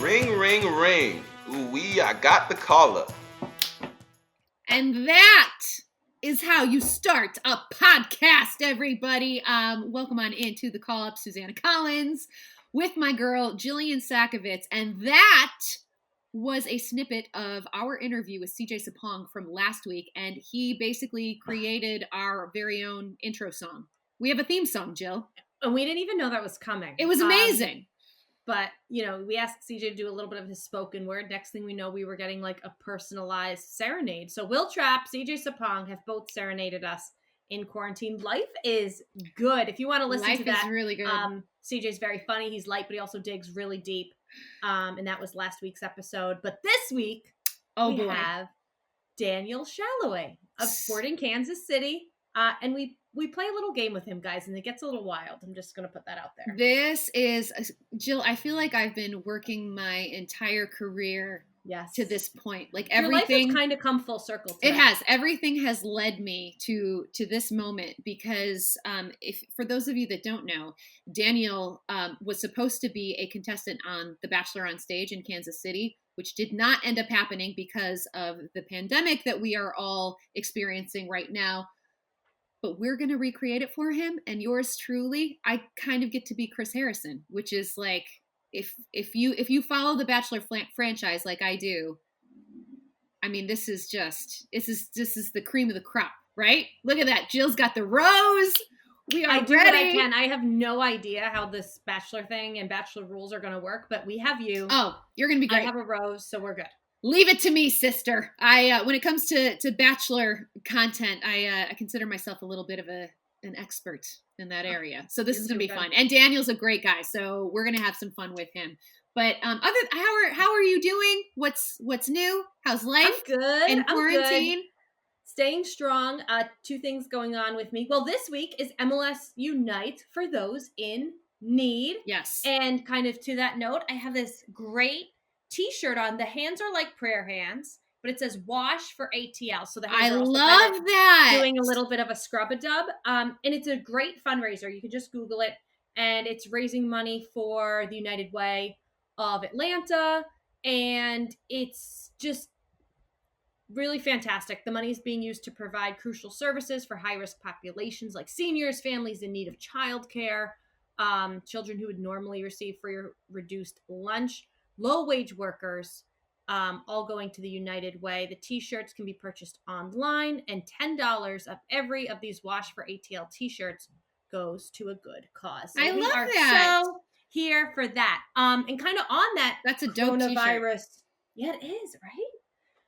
Ring, ring, ring. Ooh-wee, I got the caller. And that is how you start a podcast, everybody. Welcome on into the Call Up, Susannah Collins, with my girl, Jillian Sakovitz. And that was a snippet of our interview with CJ Sapong from last week. And he basically created our very own intro song. We have a theme song, Jill. And we didn't even know that was coming. It was amazing. But, you know, we asked CJ to do a little bit of his spoken word. Next thing we know, we were getting like a personalized serenade. So Will Trapp, CJ Sapong have both serenaded us in quarantine. Life is good. If you want to listen to that. Life is really good. CJ's very funny. He's light, but he also digs really deep. And that was last week's episode. But this week, we have Daniel Salloi of Sporting Kansas City. And we play a little game with him, guys, and it gets a little wild. I'm just going to put that out there. This is, Jill, I feel like I've been working my entire career to this point. Like everything. Your life has kind of come full circle. It has. Everything has led me to this moment because if for those of you that don't know, Daniel was supposed to be a contestant on The Bachelor on Stage in Kansas City, which did not end up happening because of the pandemic that we are all experiencing right now. But we're going to recreate it for him. And yours truly, I kind of get to be Chris Harrison, which is like, if you follow the Bachelor franchise like I do, I mean, this is the cream of the crop, right? Look at that. Jill's got the rose. We are do ready. What I can. I have no idea how this Bachelor thing and Bachelor rules are going to work, but we have you. Oh, you're going to be great. I have a rose, so we're good. Leave it to me, sister. I when it comes to Bachelor content, I consider myself a little bit of an expert in that area. So this is going to be fun. And Daniel's a great guy, so we're going to have some fun with him. But how are you doing? What's new? How's life? I'm good. In quarantine? I'm good. Staying strong. Two things going on with me. Well, this week is MLS Unite for those in need. Yes. And kind of to that note, I have this great T-shirt on. The hands are like prayer hands, but it says "Wash for ATL." So the hands I are also love kind of that. doing a little bit of a scrub-a-dub. And it's a great fundraiser. You can just Google it, and it's raising money for the United Way of Atlanta, and it's just really fantastic. The money is being used to provide crucial services for high-risk populations like seniors, families in need of childcare, children who would normally receive free or reduced lunch, low-wage workers, all going to the United Way. The T-shirts can be purchased online, and $10 of every of these Wash for ATL T-shirts goes to a good cause. So I love that. We are so here for that. And kind of on that, that's a dope coronavirus. T-shirt. Yeah, it is, right?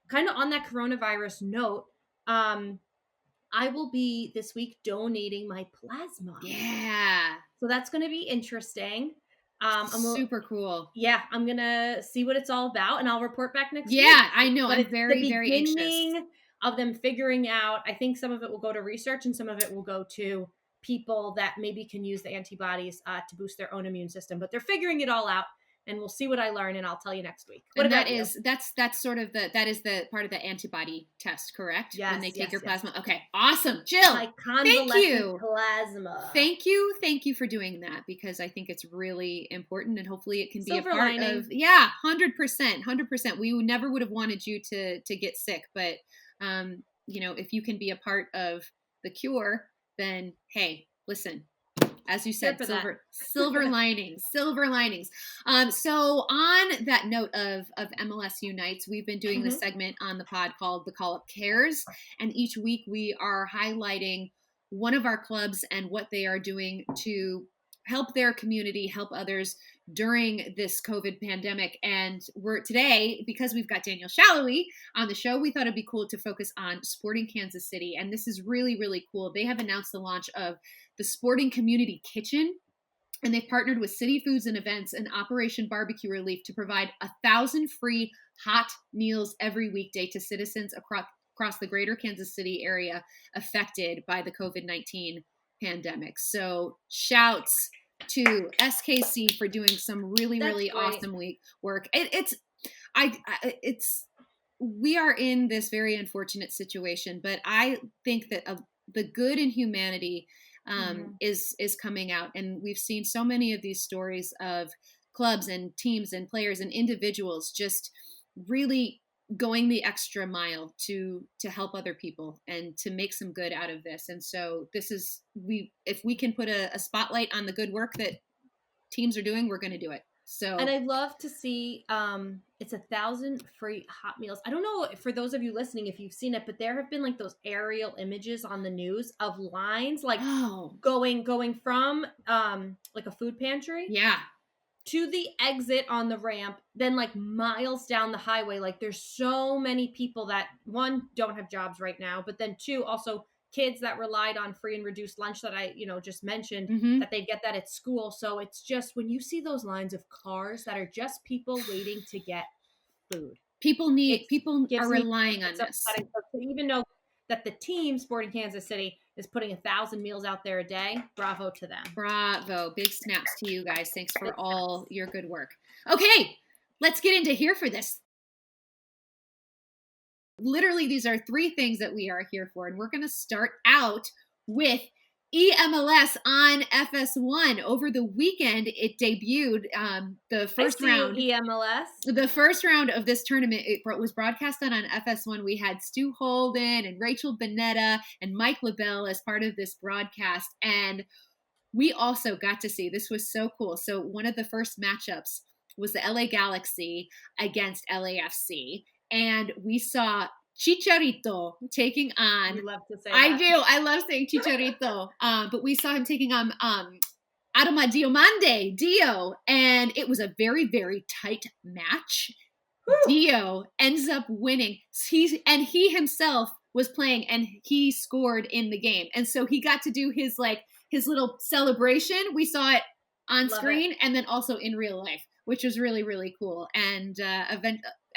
Kind of on that coronavirus note, I will be this week donating my plasma. Yeah. So that's going to be interesting. Super cool. Yeah, I'm going to see what it's all about, and I'll report back next week. Yeah, I know. But I'm very, very anxious. The beginning of them figuring out, I think some of it will go to research, and some of it will go to people that maybe can use the antibodies to boost their own immune system. But they're figuring it all out, and we'll see what I learn, and I'll tell you next week. What about you? That's sort of the part of the antibody test, correct? Yes. When they take your plasma. Okay, awesome, Jill. My convalescent plasma. Thank you for doing that, because I think it's really important, and hopefully it can be Silver a part lining. of 100%. We never would have wanted you to get sick, but if you can be a part of the cure, then hey, listen. As you said, silver linings. So on that note of MLS Unites, we've been doing this segment on the pod called The Call Up Cares. And each week we are highlighting one of our clubs and what they are doing to help their community, help others during this COVID pandemic. And today, because we've got Daniel Salloi on the show, we thought it'd be cool to focus on Sporting Kansas City. And this is really, really cool. They have announced the launch of the Sporting Community Kitchen, and they've partnered with City Foods and Events and Operation Barbecue Relief to provide 1,000 free hot meals every weekday to citizens across the greater Kansas City area affected by the COVID-19 pandemic. So shouts to SKC for doing some really, really awesome work. We are in this very unfortunate situation, but I think that the good in humanity is coming out. And we've seen so many of these stories of clubs and teams and players and individuals just really going the extra mile to help other people and to make some good out of this. And so this is, if we can put a spotlight on the good work that teams are doing, we're going to do it. So, and I'd love to see, it's 1,000 free hot meals. I don't know, for those of you listening, if you've seen it, but there have been like those aerial images on the news of lines, like going from, like a food pantry. Yeah. To the exit on the ramp, then like miles down the highway. Like there's so many people that, one, don't have jobs right now, but then two, also kids that relied on free and reduced lunch that I, just mentioned, that they get that at school. So it's just, when you see those lines of cars that are just people waiting to get food. People are relying on this. So even though that the team, Sporting Kansas City, is putting 1,000 meals out there a day, bravo to them. Bravo. Big snaps to you guys. Thanks for all your good work. Okay, let's get into Here for This. Literally, these are 3 things that we are here for, and we're going to start out with EMLS on FS1. Over the weekend, it debuted the first round. EMLS. The first round of this tournament, it was broadcast on FS1. We had Stu Holden and Rachel Bonetta and Mike LaBelle as part of this broadcast. And we also got to see, this was so cool. So one of the first matchups was the LA Galaxy against LAFC. And we saw Chicharito taking on. You love to say I that. do. I love saying Chicharito. But we saw him taking on Adama Diomande, Dio, and it was a very, very tight match. Woo. Dio ends up winning. He himself was playing, and he scored in the game, and so he got to do his little celebration. We saw it on screen, and then also in real life, which was really, really cool. And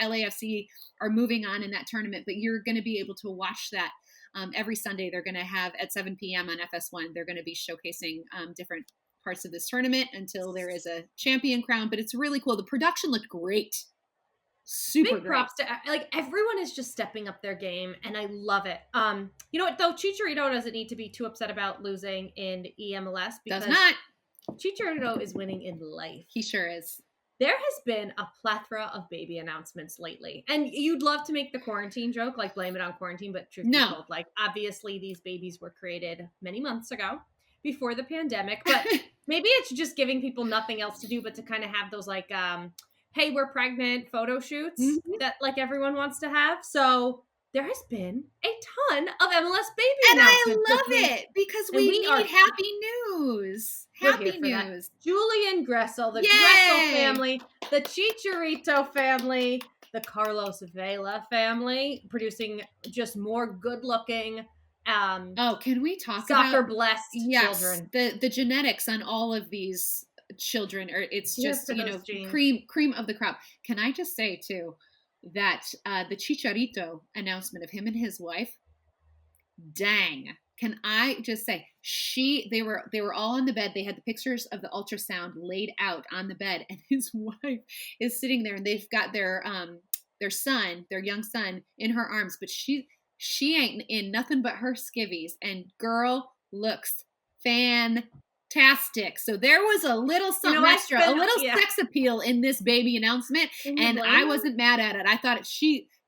LAFC are moving on in that tournament, but you're going to be able to watch that every Sunday. They're going to have at 7 p.m. on FS1. They're going to be showcasing different parts of this tournament until there is a champion crown. But it's really cool. The production looked great. Super big props to, like, everyone is just stepping up their game, and I love it. You know what though, Chicharito doesn't need to be too upset about losing in EMLS, because does not. Chicharito is winning in life. He sure is. There has been a plethora of baby announcements lately, and you'd love to make the quarantine joke, like blame it on quarantine, but truth be told, like, obviously these babies were created many months ago before the pandemic, but maybe it's just giving people nothing else to do but to kind of have those like hey, we're pregnant photo shoots that like everyone wants to have. So there has been a ton of MLS baby announcements. And I love it because we need happy news. Happy news. Julian Gressel, the Gressel family, the Chicharito family, the Carlos Vela family, producing just more good-looking can we talk soccer-blessed children? The genetics on all of these children, or it's just cream of the crop. Can I just say too that the Chicharito announcement of him and his wife, dang, can I just say they were all on the bed. They had the pictures of the ultrasound laid out on the bed, and his wife is sitting there, and they've got their young son in her arms, but she ain't in nothing but her skivvies, and girl looks fantastic. So there was a little something extra, a little sex appeal in this baby announcement, and I wasn't mad at it. I thought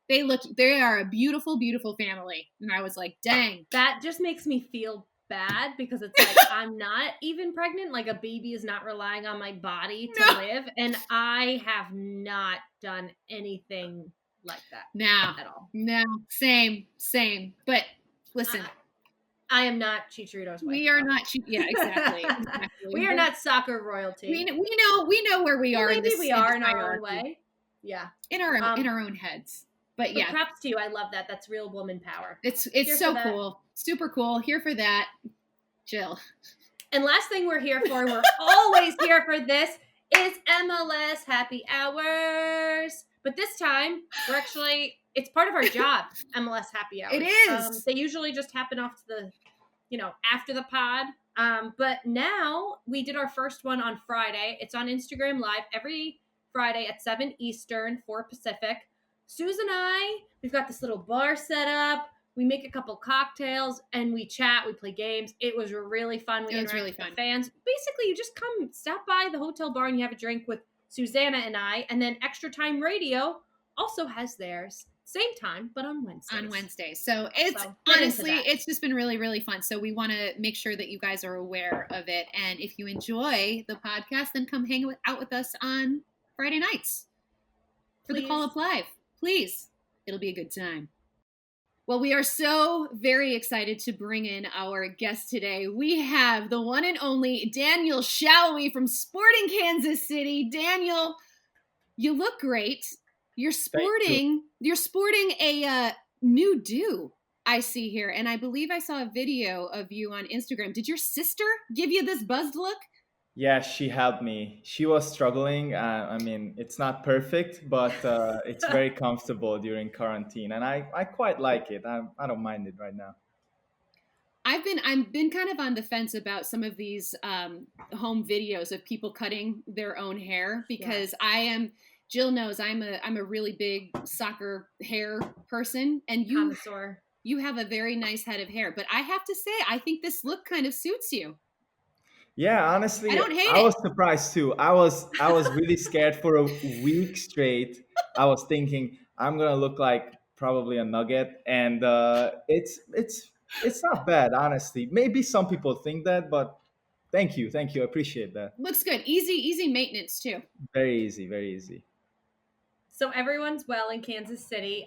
they are a beautiful, beautiful family, and I was like, dang. That just makes me feel bad because it's like I'm not even pregnant. Like, a baby is not relying on my body to live, and I have not done anything like that at all. No, same. But listen. I am not Chicharito's wife. We are not. Exactly. We are not soccer royalty. We know where we are. Maybe we are in our own way. Yeah, in our own heads. But yeah, props to you. I love that. That's real woman power. It's so cool, super cool. Here for that, Jill. And last thing we're here for, we're always here for this, is MLS Happy Hours. But this time, it's part of our job, MLS Happy Hours. It is. They usually just happen off to the, after the pod. But now we did our first one on Friday. It's on Instagram Live every Friday at 7 Eastern, 4 Pacific. Susan and I, we've got this little bar set up. We make a couple cocktails and we chat. We play games. It was really fun. It was really fun. Fans. Basically, you just stop by the hotel bar and you have a drink with Susannah and I, and then Extra Time Radio also has theirs. Same time, but on Wednesdays. On Wednesday. So it's honestly, it's just been really, really fun. So we want to make sure that you guys are aware of it. And if you enjoy the podcast, then come hang out with us on Friday nights for the Call Up Live. Please. It'll be a good time. Well, we are so very excited to bring in our guest today. We have the one and only Daniel Salloi from Sporting Kansas City. Daniel, you look great. You're sporting a new do I see here. And I believe I saw a video of you on Instagram. Did your sister give you this buzzed look? Yeah, she helped me. She was struggling. I mean, it's not perfect, but it's very comfortable during quarantine. And I quite like it. I don't mind it right now. I've been kind of on the fence about some of these home videos of people cutting their own hair because Jill knows I'm a really big soccer hair person, and you have a very nice head of hair. But I have to say, I think this look kind of suits you. Yeah, honestly, I was surprised too. I was really scared for a week straight. I was thinking I'm gonna look like probably a nugget, and it's not bad, honestly. Maybe some people think that, but thank you, I appreciate that. Looks good, easy maintenance too. Very easy. So everyone's well in Kansas City.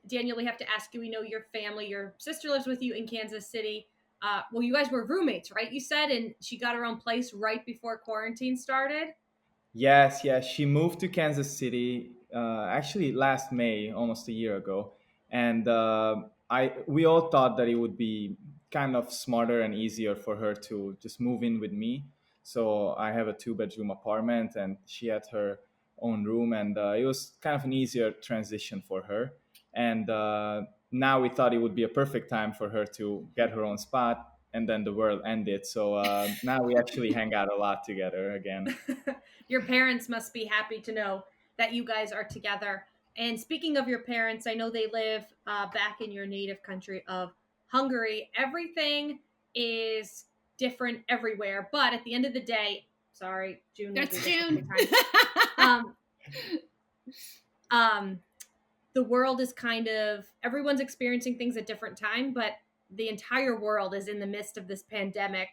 Daniel, we have to ask you, we know your family, your sister lives with you in Kansas City. Well, you guys were roommates, right? You said, and she got her own place right before quarantine started. Yes. She moved to Kansas City actually last May, almost a year ago, and we all thought that it would be kind of smarter and easier for her to just move in with me. So I have a 2-bedroom apartment, and she had her own room, and it was kind of an easier transition for her. And now we thought it would be a perfect time for her to get her own spot, and then the world ended. So now we actually hang out a lot together again. Your parents must be happy to know that you guys are together. And speaking of your parents, I know they live back in your native country of Hungary. Everything is different everywhere, but at the end of the day, sorry, June. That's June. The world is everyone's experiencing things at different time, but the entire world is in the midst of this pandemic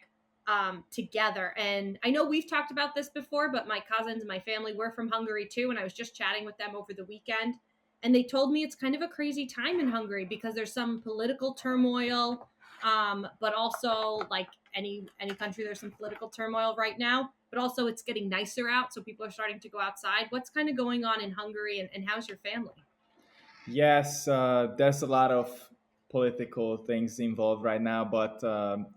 together. And I know we've talked about this before, but my cousins and my family were from Hungary too. And I was just chatting with them over the weekend, and they told me it's kind of a crazy time in Hungary because there's some political turmoil, but also like any country, there's some political turmoil right now, but also it's getting nicer out. So people are starting to go outside. What's kind of going on in Hungary, and how's your family? Yes, there's a lot of political things involved right now, but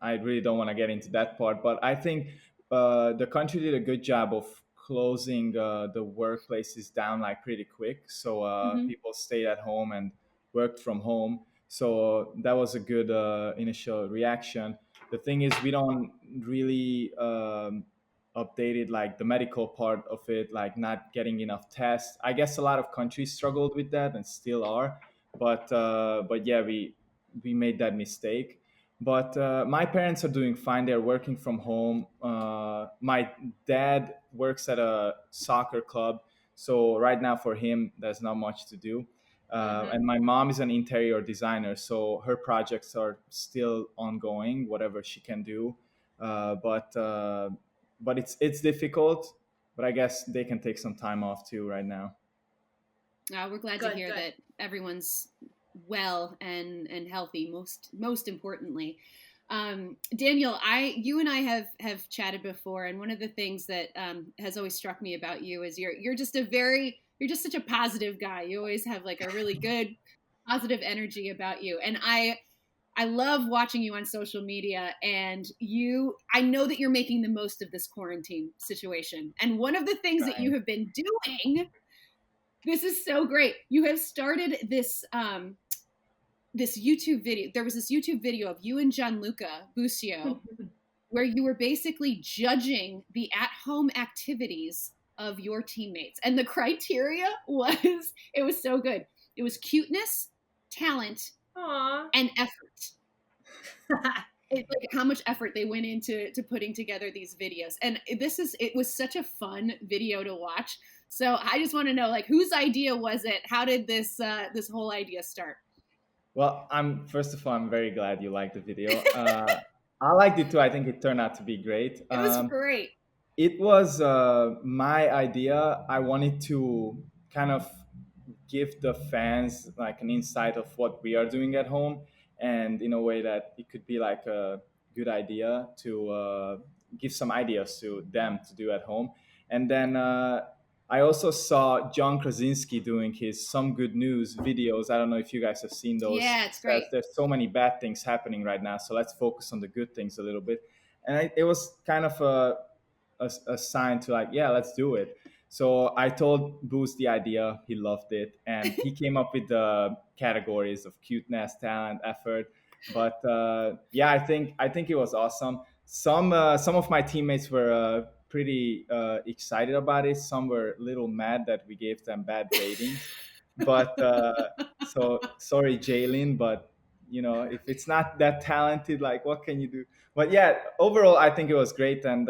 I really don't want to get into that part. But I think the country did a good job of closing the workplaces down like pretty quick. So people stayed at home and worked from home. So that was a good initial reaction. The thing is, we don't really updated like the medical part of it, like not getting enough tests. I guess a lot of countries struggled with that and still are, but yeah, we made that mistake. But my parents are doing fine. They're working from home. My dad works at a soccer club, so right now for him there's not much to do. And my mom is an interior designer, so her projects are still ongoing, whatever she can do. But it's difficult, but I guess they can take some time off too right now. We're glad to hear that everyone's well and healthy, most importantly. Daniel, you and I have chatted before, and one of the things that has always struck me about you is you're just such a positive guy. You always have like a really good positive energy about you, and I love watching you on social media, and I know that you're making the most of this quarantine situation. And one of the things that you have been doing, this is so great. You have started this this YouTube video. There was this YouTube video of you and Gianluca Busio where you were basically judging the at-home activities of your teammates. And the criteria was so good. It was cuteness, talent, Aww. and effort. like how much effort they went into putting together these videos. And it was such a fun video to watch. So I just want to know, like, whose idea was it? How did this whole idea start? Well, first of all, I'm very glad you liked the video. I liked it too. I think it turned out to be great. It was great. It was my idea. I wanted to kind of give the fans like an insight of what we are doing at home, and in a way that it could be like a good idea to give some ideas to them to do at home. And then I also saw John Krasinski doing his Some Good News videos. I don't know if you guys have seen those. Yeah, it's great. There's so many bad things happening right now, so let's focus on the good things a little bit. And it was kind of a sign to like, yeah, let's do it. So I told Boost the idea. He loved it, and he came up with the categories of cuteness, talent, effort. But yeah, I think it was awesome. Some of my teammates were pretty excited about it. Some were a little mad that we gave them bad ratings. But so sorry, Jalen, but if it's not that talented, like what can you do? But yeah, overall, I think it was great. And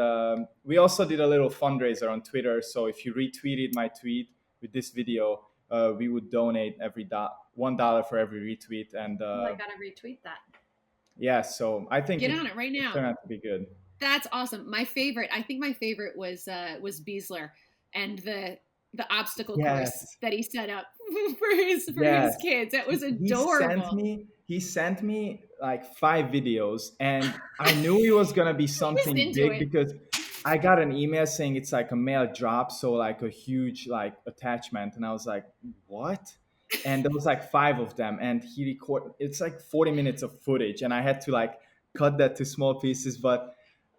we also did a little fundraiser on Twitter. So if you retweeted my tweet with this video, we would donate $1 for every retweet. And I gotta retweet that. yeah, so I think Get on it right now. It turned out to be good. That's awesome. I think my favorite was Beasler and the obstacle course that he set up for his kids. That was adorable. He sent me like 5 videos, and I knew it was gonna be something big because I got an email saying it's like a mail drop, so like a huge like attachment, and I was like, what? And there was like 5 of them, and it's like 40 minutes of footage, and I had to like cut that to small pieces, but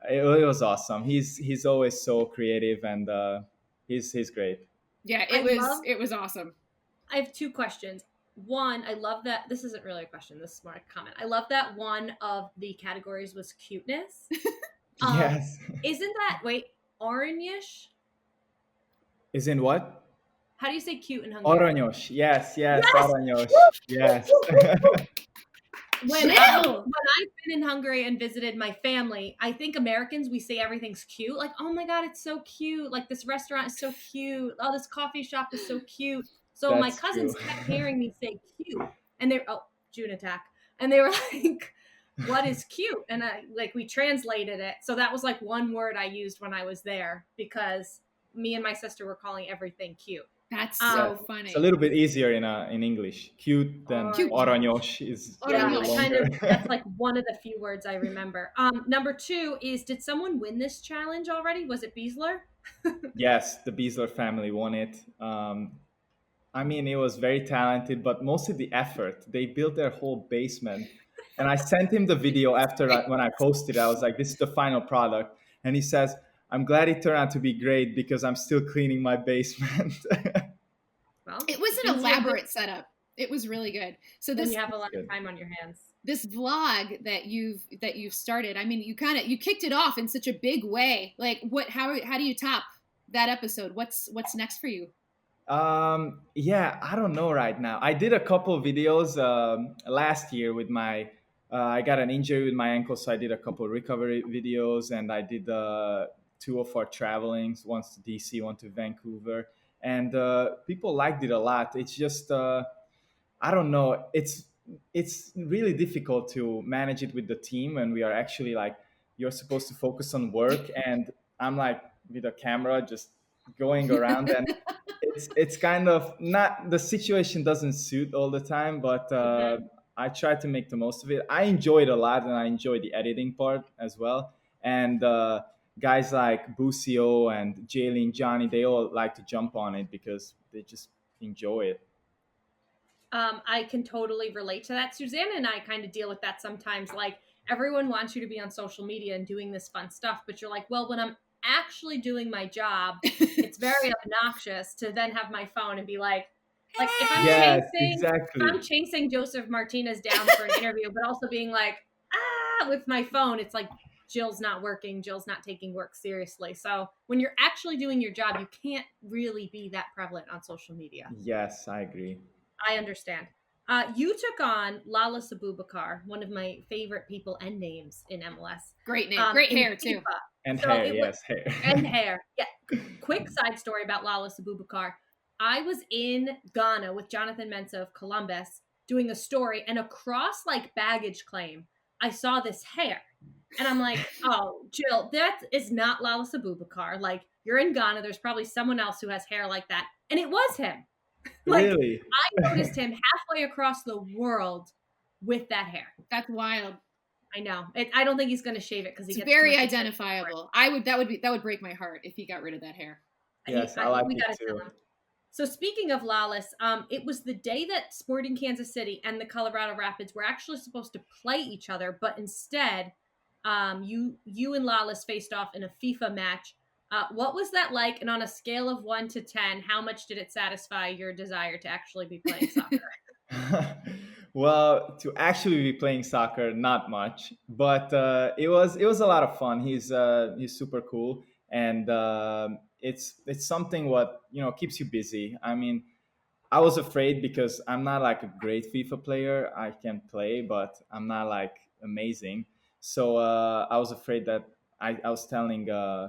it was awesome. He's always so creative, and he's great. Yeah, it was awesome. I have 2 questions. One, I love that this isn't really a question, this is more a comment. I love that one of the categories was cuteness. Yes. Isn't that orangish? Is in what? How do you say cute in Hungarian? Aranyos. Yes, aranyos. Yes. When I've been in Hungary and visited my family, I think Americans, we say everything's cute. Like, oh my God, it's so cute. Like, this restaurant is so cute. Oh, this coffee shop is so cute. So my cousins kept hearing me say cute. And June attack. And they were like, what is cute? And we translated it. So that was like one word I used when I was there because me and my sister were calling everything cute. That's so funny. It's a little bit easier in English. Cute than aranyos is. Yeah, that's like one of the few words I remember. Number 2 is, did someone win this challenge already? Was it Beasler? Yes, the Beasler family won it. I mean, it was very talented, but mostly the effort. They built their whole basement. And I sent him the video after when I posted it. I was like, this is the final product. And he says, I'm glad it turned out to be great because I'm still cleaning my basement. Well, it was an elaborate setup. It was really good. So you have a lot of time on your hands. This vlog that you've started, I mean, you kicked it off in such a big way. Like how do you top that episode? What's next for you? Yeah, I don't know right now. I did a couple of videos last year with my I got an injury with my ankle, so I did a couple of recovery videos, and I did 2 of our travelings, once to DC, one to Vancouver, and people liked it a lot. It's just I don't know, it's really difficult to manage it with the team when we are actually like, you're supposed to focus on work, and I'm like with a camera just going around, and it's kind of not, the situation doesn't suit all the time, but I try to make the most of it. I enjoy it a lot, and I enjoy the editing part as well. And guys like Busio and Jalen, Johnny, they all like to jump on it because they just enjoy it. I can totally relate to that. Susannah and I kind of deal with that sometimes. Like, everyone wants you to be on social media and doing this fun stuff, but you're like, well, when I'm actually doing my job, it's very obnoxious to then have my phone and be like if I'm chasing Joseph Martinez down for an interview, but also being like, with my phone, it's like, Jill's not working. Jill's not taking work seriously. So when you're actually doing your job, you can't really be that prevalent on social media. Yes, I agree. I understand. You took on Lala Abubakar, one of my favorite people and names in MLS. Great name. Great in hair, too. FIFA. And So hair, it was, yes, hair. and hair. Yeah. Quick side story about Lala Abubakar. I was in Ghana with Jonathan Mensah of Columbus doing a story, and across like baggage claim, I saw this hair. And I'm like, oh, Jill, that is not Lala Abubakar. Like, you're in Ghana. There's probably someone else who has hair like that. And it was him. Like, Really? I noticed him halfway across the world with that hair. That's wild. I know. I don't think he's going to shave it because he It's gets very too much identifiable. That would break my heart if he got rid of that hair. Yes, I like we it gotta too. tell him. So speaking of Lawless, it was the day that Sporting Kansas City and the Colorado Rapids were actually supposed to play each other, but instead, you and Lawless faced off in a FIFA match. What was that like? And on a scale of 1 to 10, how much did it satisfy your desire to actually be playing soccer? Well, to actually be playing soccer, not much, but it was a lot of fun. He's super cool, and it's something what keeps you busy. I mean, I was afraid because I'm not like a great FIFA player. I can play, but I'm not like amazing. So I was afraid that I was telling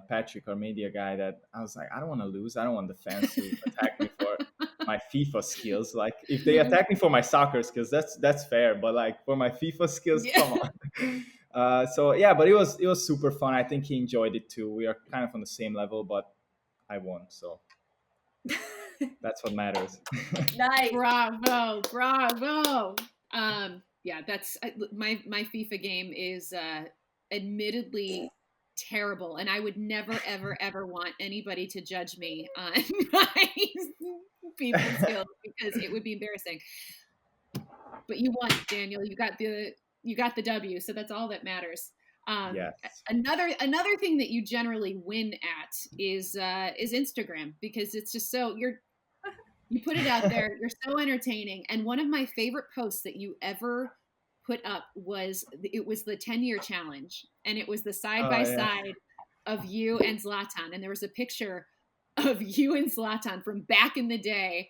Patrick, our media guy, that I was like, I don't want to lose. I don't want the fans to attack me for my FIFA skills. Like if they attack me for my soccer skills, that's fair. But like for my FIFA skills, Yeah. come on. So yeah, but it was super fun. I think he enjoyed it too. We are kind of on the same level, but I won, so that's what matters. Nice. Bravo. Yeah, that's my FIFA game is admittedly terrible, and I would never ever want anybody to judge me on my FIFA skills because it would be embarrassing. But you won, Daniel. You got the W, so that's all that matters. Yes. Another thing that you generally win at is Instagram, because it's just so you put it out there, you're so entertaining. And one of my favorite posts that you ever put up was the 10-year challenge, and it was the side by side of you and Zlatan, and there was a picture of you and Zlatan from back in the day,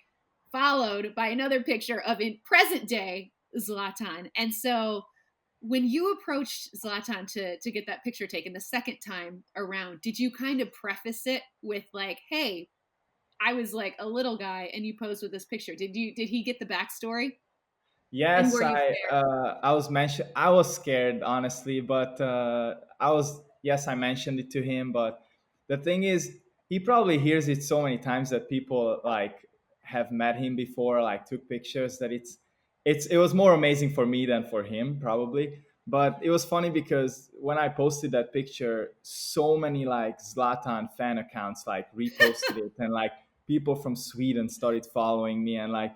followed by another picture of in present day Zlatan. And so when you approached Zlatan to get that picture taken the second time around, did you kind of preface it with like, hey, I was like a little guy and you posed with this picture? Did he get the backstory? Yes, were you I was scared, honestly, but I mentioned it to him, but the thing is, he probably hears it so many times that people like have met him before, like took pictures, that it was more amazing for me than for him, probably. But it was funny because when I posted that picture, so many like Zlatan fan accounts like reposted it, and like people from Sweden started following me, and like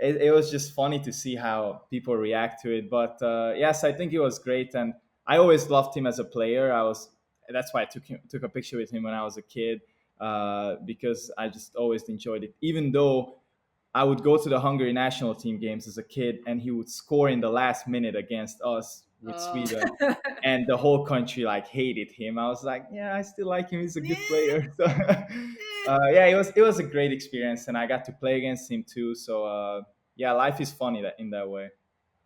it was just funny to see how people react to it. But yes, I think it was great, and I always loved him as a player. That's why I took a picture with him when I was a kid, because I just always enjoyed it. Even though I would go to the Hungary national team games as a kid, and he would score in the last minute against us with Sweden, and the whole country like hated him. I was like, yeah, I still like him. He's a good player. So, yeah, it was a great experience, and I got to play against him too. So yeah, life is funny in that way.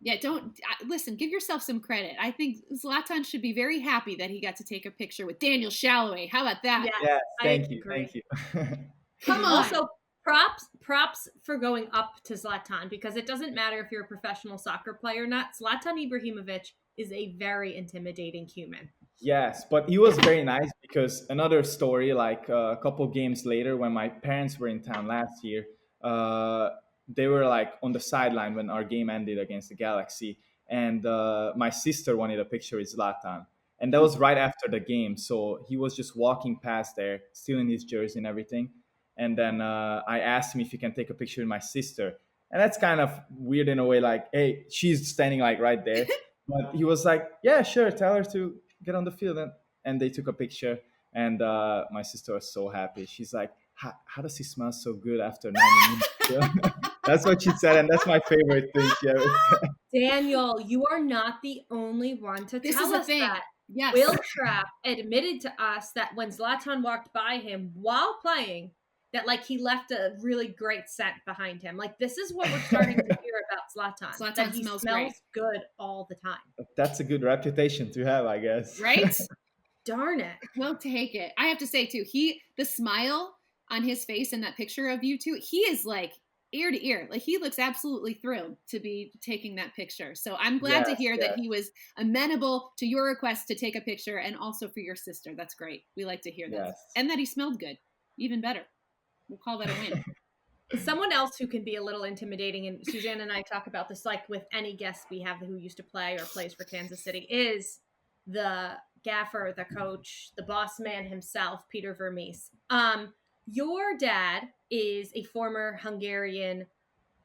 Yeah, don't listen. Give yourself some credit. I think Zlatan should be very happy that he got to take a picture with Daniel Salloi. How about that? Yeah, Yes, I thank you. agree. Come on. Also, props for going up to Zlatan, because it doesn't matter if you're a professional soccer player or not. Zlatan Ibrahimovic is a very intimidating human. Yes, but he was very nice, because another story, like a couple games later, when my parents were in town last year, they were like on the sideline when our game ended against the Galaxy, and my sister wanted a picture with Zlatan, and that was right after the game. So he was just walking past there, still in his jersey and everything, and then I asked him if he can take a picture with my sister, and that's kind of weird in a way, like, hey, she's standing like right there, but he was like, yeah, sure, tell her to get on the field, and they took a picture, and my sister was so happy. She's like, how does he smell so good after 90 minutes? That's what she said, and that's my favorite thing she ever said. Daniel, you are not the only one to This tell is the us thing. that. Yes. Will Trapp admitted to us that when Zlatan walked by him while playing, that like he left a really great scent behind him. Like this is what we're starting to hear about Zlatan, that Zlatan he smells smells great. good all the time. That's a good reputation to have, I guess. Right? Darn it. We'll take it. I have to say too, the smile on his face in that picture of you two, he is like ear to ear. Like he looks absolutely thrilled to be taking that picture. So I'm glad to Yes, hear that yes, he was amenable to your request to take a picture and also for your sister. That's great. We like to hear that. yes. And that he smelled good. Even better. We'll call that a win. Someone else who can be a little intimidating, and Suzanne and I talk about this like with any guests we have who used to play or plays for Kansas City, is the gaffer, the coach, the boss man himself, Peter Vermes. Your dad is a former Hungarian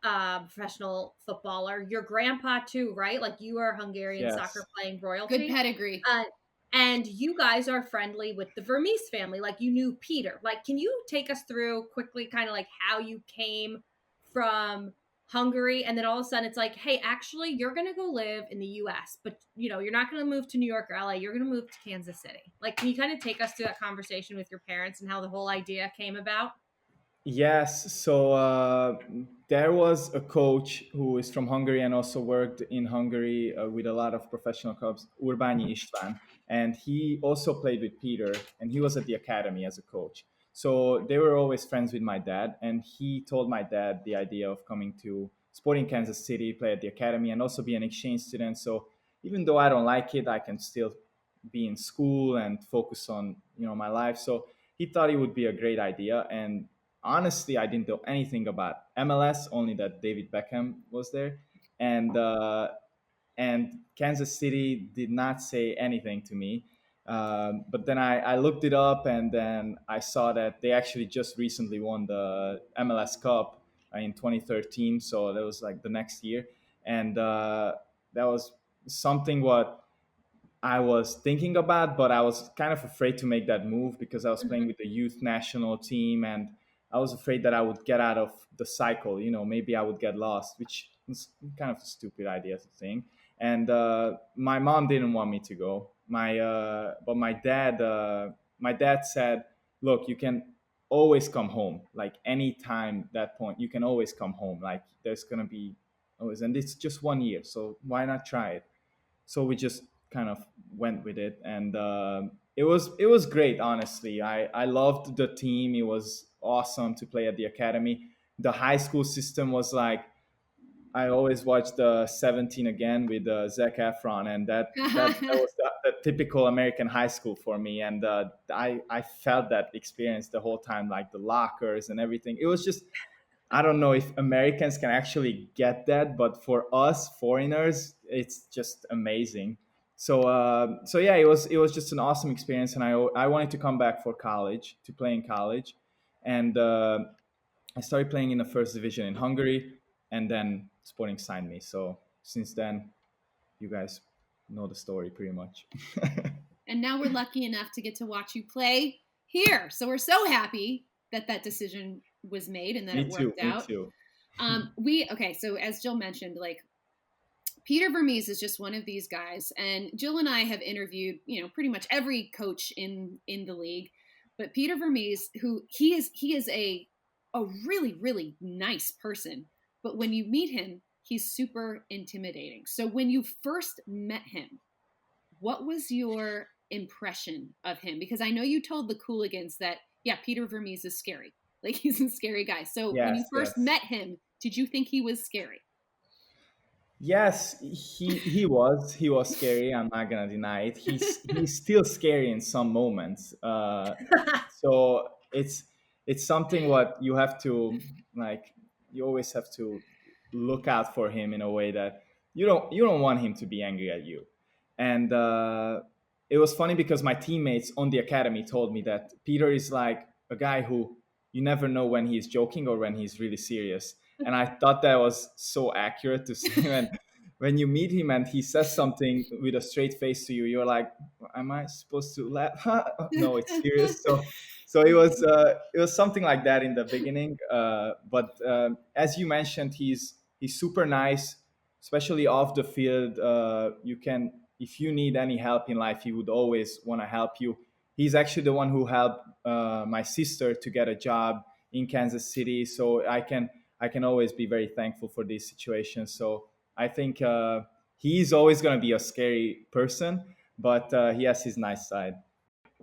professional footballer. Your grandpa too, right? Like you are Hungarian Yes. soccer playing royalty. Good pedigree. And you guys are friendly with the Vermes family. Like you knew Peter. Like, can you take us through quickly kind of like how you came from Hungary and then all of a sudden it's like, hey, actually you're going to go live in the US, but you know, you're not going to move to New York or LA. You're going to move to Kansas City. Like, can you kind of take us through that conversation with your parents and how the whole idea came about? Yes, so there was a coach who is from Hungary and also worked in Hungary with a lot of professional clubs, Urbányi István, and he also played with Peter, and he was at the academy as a coach. So they were always friends with my dad, and he told my dad the idea of coming to Sporting Kansas City, play at the academy, and also be an exchange student. So even though I don't like it, I can still be in school and focus on my life. So he thought it would be a great idea, and honestly, I didn't know anything about MLS, only that David Beckham was there, and Kansas City did not say anything to me. But then I looked it up, and then I saw that they actually just recently won the MLS Cup in 2013. So that was like the next year, and that was something what I was thinking about, but I was kind of afraid to make that move because I was playing with the youth national team, and I was afraid that I would get out of the cycle. Maybe I would get lost, which is kind of a stupid idea to think. And my mom didn't want me to go. But my dad said, "Look, you can always come home. Like any time that point, you can always come home. Like there's gonna be always, and it's just 1 year, so why not try it?" So we just kind of went with it, and it was great. Honestly, I loved the team. It was awesome to play at the academy. The high school system was like, I always watched the 17 again with Zac Efron, and that was the typical American high school for me. And I felt that experience the whole time, like the lockers and everything. It was just, I don't know if Americans can actually get that, but for us foreigners, it's just amazing. So yeah, it was just an awesome experience, and I wanted to come back for college to play in college, and I started playing in the first division in Hungary, and then Sporting signed me. So since then, you guys know the story pretty much. And now we're lucky enough to get to watch you play here. So we're so happy that that decision was made and that Me it too. worked Me out. too. Okay, so as Jill mentioned, like Peter Vermes is just one of these guys, and Jill and I have interviewed, pretty much every coach in the league. But Peter Vermes, who he is a really really nice person, but when you meet him, he's super intimidating. So when you first met him, what was your impression of him? Because I know you told the Cooligans that yeah, Peter Vermes is scary, like he's a scary guy. So when Yes. you first Yes. met him, did you think he was scary? Yes, he was scary. I'm not gonna deny it. He's still scary in some moments. So it's something what you have to, like. You always have to look out for him in a way that you don't want him to be angry at you. And it was funny because my teammates on the academy told me that Peter is like a guy who you never know when he's joking or when he's really serious. And I thought that was so accurate to say when you meet him and he says something with a straight face to you, you're like, am I supposed to laugh? No, it's serious. So it was something like that in the beginning. But as you mentioned, he's super nice, especially off the field. You can, if you need any help in life, he would always want to help you. He's actually the one who helped my sister to get a job in Kansas City, so I can always be very thankful for these situations. So I think he's always going to be a scary person, but he has his nice side.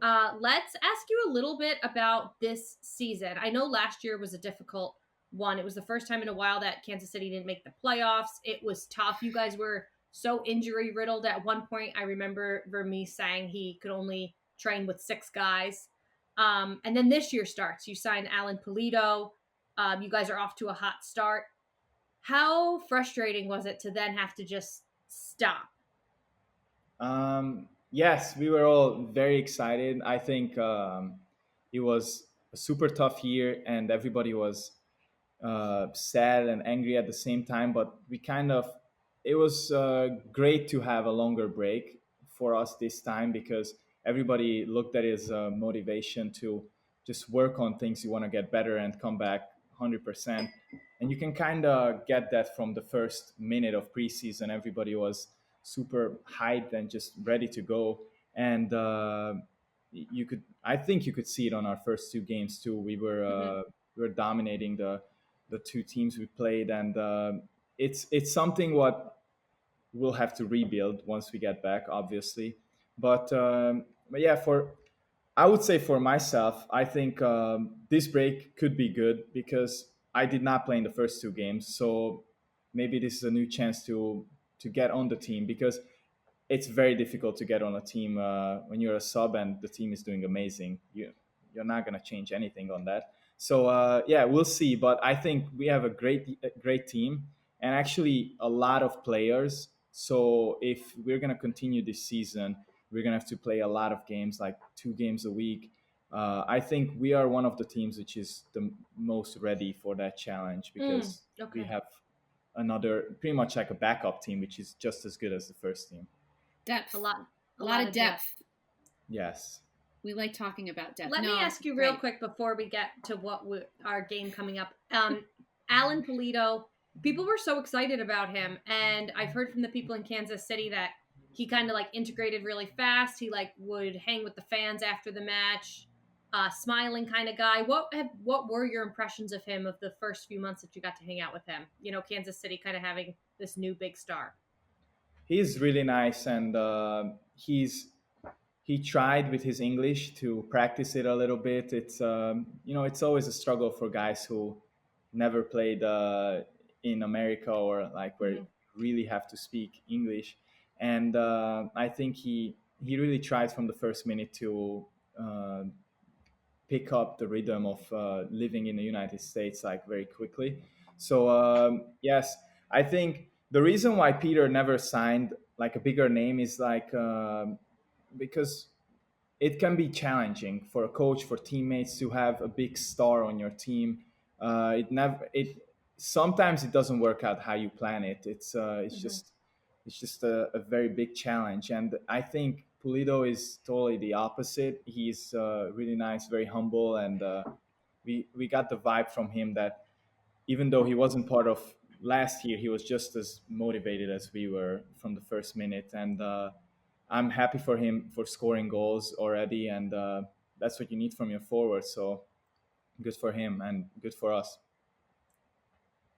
Let's ask you a little bit about this season. I know last year was a difficult one. It was the first time in a while that Kansas City didn't make the playoffs. It was tough. You guys were so injury riddled at one point. I remember Vermes saying he could only train with 6 guys. And then this year starts. You sign Alan Polito. You guys are off to a hot start. How frustrating was it to then have to just stop? Yes, we were all very excited. I think it was a super tough year, and everybody was sad and angry at the same time. But it was great to have a longer break for us this time because everybody looked at it as a motivation to just work on things you want to get better and come back 100%. And you can kind of get that from the first minute of preseason. Everybody was super hyped and just ready to go. And I think you could see it on our first 2 games too. We were dominating the 2 teams we played, and it's something what we'll have to rebuild once we get back, obviously. But yeah, for I would say for myself, I think this break could be good because I did not play in the first 2 games, so maybe this is a new chance to get on the team because it's very difficult to get on a team when you're a sub and the team is doing amazing. You're not going to change anything on that. So yeah, we'll see. But I think we have a great team and actually a lot of players. So if we're going to continue this season, we're going to have to play a lot of games, like 2 games a week. I think we are one of the teams which is the most ready for that challenge because we Okay. have another pretty much like a backup team, which is just as good as the first team. Depth. A lot, A lot of depth. Yes. We like talking about depth. Let me ask you real quick before we get to our game coming up. Alan Polito, people were so excited about him, and I've heard from the people in Kansas City that he kind of like integrated really fast. He like would hang with the fans after the match, smiling kind of guy. What were your impressions of him of the first few months that you got to hang out with him? You know, Kansas City kind of having this new big star. He's really nice, and he tried with his English to practice it a little bit. It's always a struggle for guys who never played in America or like where you really have to speak English. And I think he really tried from the first minute to uh, pick up the rhythm of living in the United States like very quickly. So yes, I think the reason why Peter never signed like a bigger name is like because it can be challenging for a coach, for teammates to have a big star on your team. It sometimes it doesn't work out how you plan it. It's just a very big challenge, and I think Pulido is totally the opposite. He's really nice, very humble, and we got the vibe from him that even though he wasn't part of last year, he was just as motivated as we were from the first minute. And I'm happy for him for scoring goals already, and that's what you need from your forward. So good for him and good for us.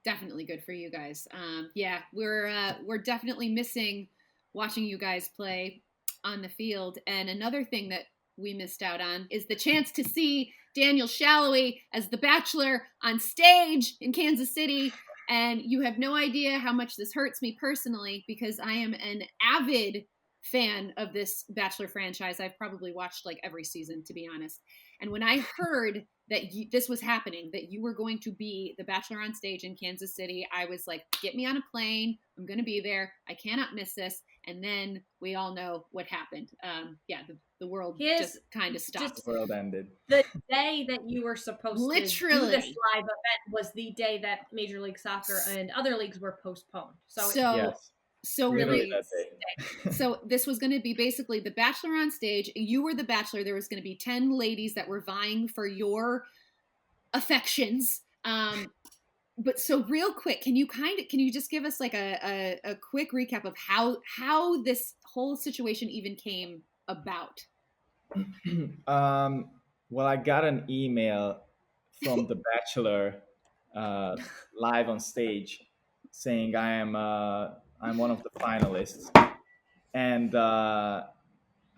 Definitely good for you guys. Yeah, we're definitely missing watching you guys play on the field. And another thing that we missed out on is the chance to see Daniel Salloi as the Bachelor on stage in Kansas City. And you have no idea how much this hurts me personally because I am an avid fan of this Bachelor franchise. I've probably watched like every season, to be honest. And when I heard that this was happening, that you were going to be the Bachelor on stage in Kansas City, I was like, get me on a plane. I'm going to be there. I cannot miss this. And then we all know what happened. Yeah, the world just kind of stopped. The world ended. The day that you were supposed Literally. to do this live event was the day that Major League Soccer and other leagues were postponed. Yes. So Literally really, that day. so this was going to be basically the Bachelor on stage. You were the Bachelor. There was going to be 10 ladies that were vying for your affections. But so real quick, can you just give us like a quick recap of how this whole situation even came about? Well, I got an email from The Bachelor uh, live on stage, saying I'm one of the finalists, and I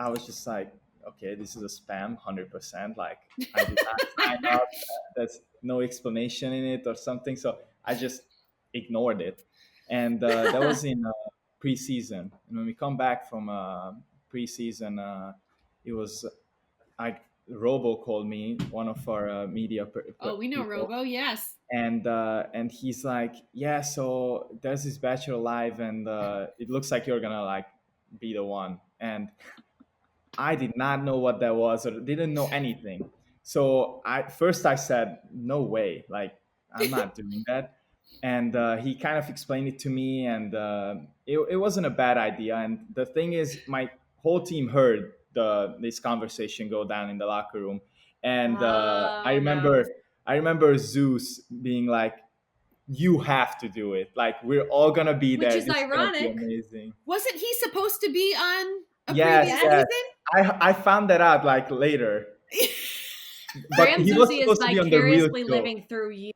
was just like, okay, this is a spam, 100%. Like, I did not sign up. There's no explanation in it or something. So I just ignored it. And that was in preseason. And when we come back from preseason, it was I Robo called me, one of our media Oh, we know people, Robo. Yes. and he's like, yeah, so there's this Bachelor live, and it looks like you're gonna like be the one. And I did not know what that was or didn't know anything. So I said, no way, like I'm not doing that. And he kind of explained it to me, and it wasn't a bad idea. And the thing is, my whole team heard this conversation go down in the locker room, and Oh no. I remember Zeus being like, "You have to do it. Like we're all gonna be Which there. is This is gonna be ironic. amazing." Wasn't he supposed to be on a Yes, previous Yes. yes. season? I found that out like later, but Graham he was Zusi is supposed to be on the real vicariously show. living through you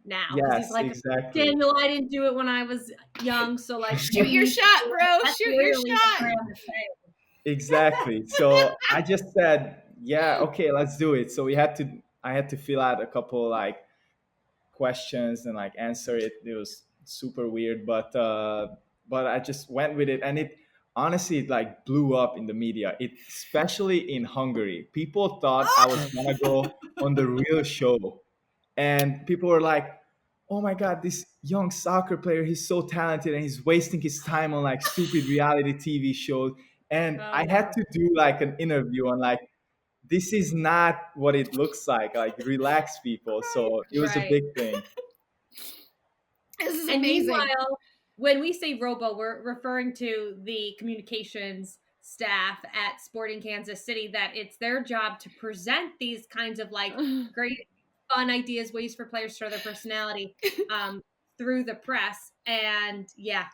now because he's Yes, like, exactly, Daniel, I didn't do it when I was young, so like, Shoot your shot, bro. that's Shoot your literally what shot. Graham is saying. exactly. So I just said, yeah, okay, let's do it. So I had to fill out a couple like questions and like answer it. It was super weird, but I just went with it, and it honestly it like blew up in the media. It especially in Hungary, people thought I was gonna go on the real show, and people were like, "Oh my god, this young soccer player, he's so talented, and he's wasting his time on like stupid reality TV shows." And Oh I had no. to do like an interview on like, this is not what it looks like. Like, relax, people. So it was a Right. big thing. This is And amazing. meanwhile, when we say Robo, we're referring to the communications staff at Sporting Kansas City, that it's their job to present these kinds of like great fun ideas, ways for players to show their personality through the press. And yeah,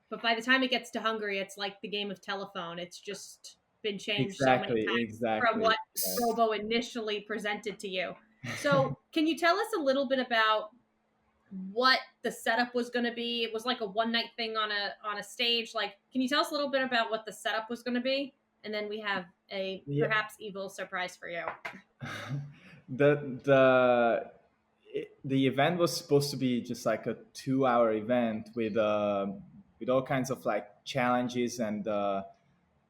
but by the time it gets to Hungary, it's like the game of telephone. It's just been changed so many Exactly, times from exactly. what Yes. Robo initially presented to you. So can you tell us a little bit about what the setup was going to be? It was like a one night thing on a stage. Like, can you tell us a little bit about what the setup was going to be? And then we have a Yeah. perhaps evil surprise for you. the the event was supposed to be just like a 2 hour event with all kinds of like challenges and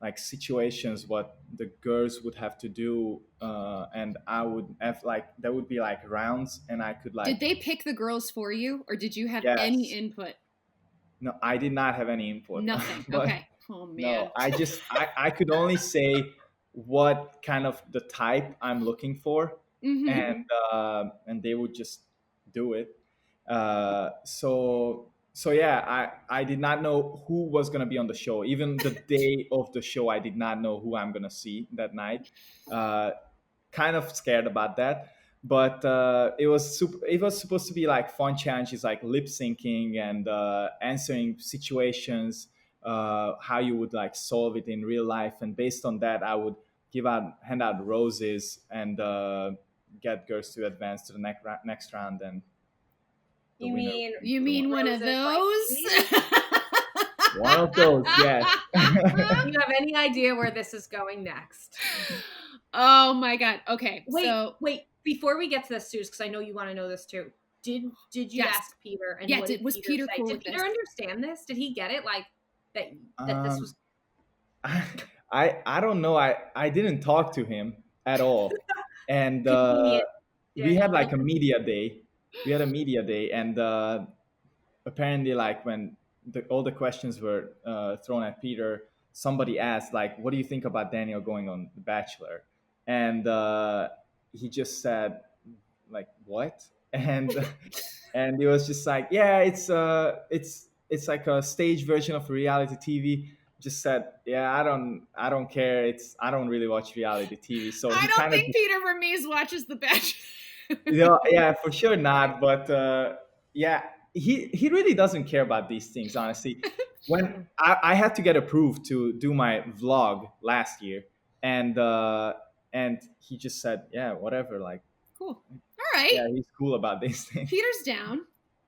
like situations what the girls would have to do, and I would have like there would be like rounds, and I could like, Did they pick the girls for you, or did you have Yes. any input? no, I did not have any input. Nothing. But Okay. Oh man. no, I could only say what kind of the type I'm looking for, Mhm. and they would just do it. So yeah, I did not know who was gonna be on the show. Even the day of the show, I did not know who I'm gonna see that night. Kind of scared about that, but it was supposed to be like fun challenges, like lip syncing and answering situations, how you would like solve it in real life, and based on that, I would hand out roses and get girls to advance to the next round, and the You winner mean would be You the mean one. one of Roses like those? One of those, yes. Do you have any idea where this is going next? Oh my god. Okay. Wait. Before we get to this, Suze, because I know you want to know this too. Did you Yes. ask Peter? And Yeah, what did was Peter say? cool Did with Peter this? understand this? Did he get it? Like that this was. I don't know. I didn't talk to him at all, and Convenient, we had like Daniel. a media day. We had a media day, and apparently, like when all the questions were thrown at Peter, somebody asked like, "What do you think about Daniel going on The Bachelor?" And he just said like, "What?" And he was just like, "Yeah, it's like a stage version of reality TV." Just said, "Yeah, I don't care. I don't really watch reality TV." So I he don't kind of, think Peter Vermes watches The Bachelor. yeah, for sure not. But yeah, he really doesn't care about these things, honestly. When I had to get approved to do my vlog last year, and he just said, "Yeah, whatever." Like, Cool. All right. Yeah, he's cool about these things. Peter's down.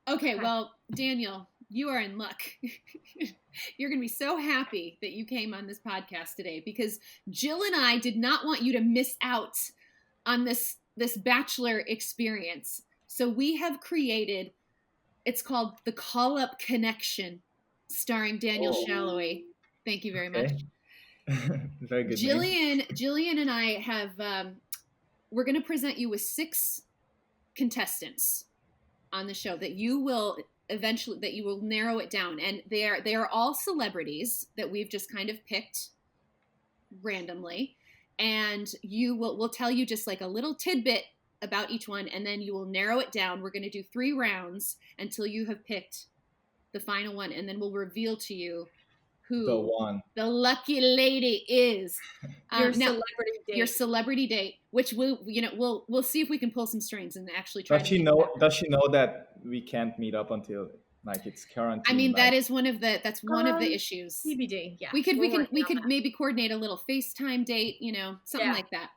Okay, well, Daniel, you are in luck. You're going to be so happy that you came on this podcast today because Jill and I did not want you to miss out on this Bachelor experience. So we have created, it's called The Call Up Connection, starring Daniel Salloi. Thank you very much. Very good name. Jillian and I have, we're going to present you with 6 contestants on the show that you will narrow it down, and they are all celebrities that we've just kind of picked randomly, and we'll tell you just like a little tidbit about each one, and then you will narrow it down. We're going to do 3 rounds until you have picked the final one, and then we'll reveal to you who the lucky lady is. Your celebrity date, which we'll see if we can pull some strings and actually try. Does she know that we can't meet up until like it's quarantine? I mean, that is one of the issues. TBD. Yeah, we could maybe coordinate a little FaceTime date, something like that.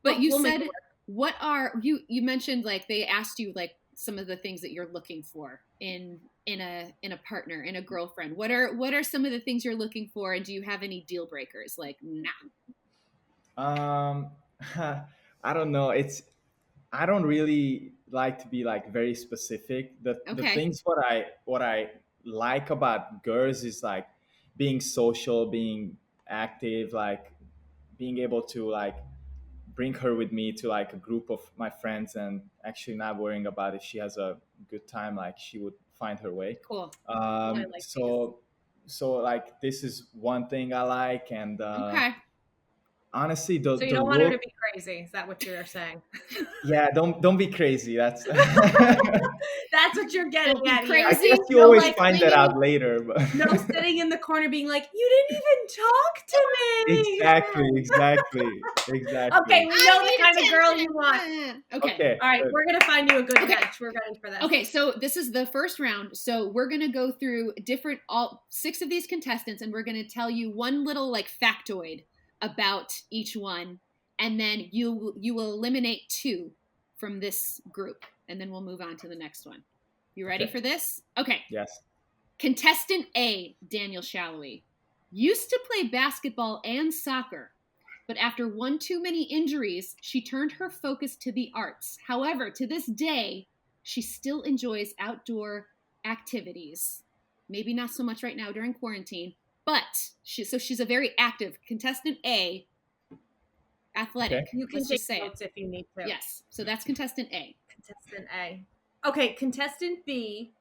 But you said, what are you mentioned, like they asked you like some of the things that you're looking for in a partner, in a girlfriend. What are some of the things you're looking for, and do you have any deal breakers? Like, I don't know. I don't really like to be like very specific. The things what I like about girls is like being social, being active, like being able to like bring her with me to like a group of my friends and actually not worrying about if she has a good time, like she would find her way. Cool. So like this is one thing I like, and okay. Honestly, so you don't want her to be crazy. Is that what you're saying? Yeah, don't be crazy. That's that's what you're getting at. Crazy. I guess you always find that out later. But no sitting in the corner being like, you didn't even talk to me. Exactly. Okay, we know the kind of girl you want. Okay. All right, good. we're gonna find you a good match. We're ready for this. Okay, so this is the first round. So we're gonna go through all 6 of these contestants, and we're gonna tell you one little like factoid about each one, and then you will eliminate 2 from this group, and then we'll move on to the next one. You ready for this? Okay. Yes. Contestant A, Daniel Salloi, used to play basketball and soccer, but after one too many injuries, she turned her focus to the arts. However, to this day, she still enjoys outdoor activities. Maybe not so much right now during quarantine, but she's a very active contestant A, athletic. Okay. You can take notes if you need to. Yes. So that's contestant A. Contestant A. Okay, contestant B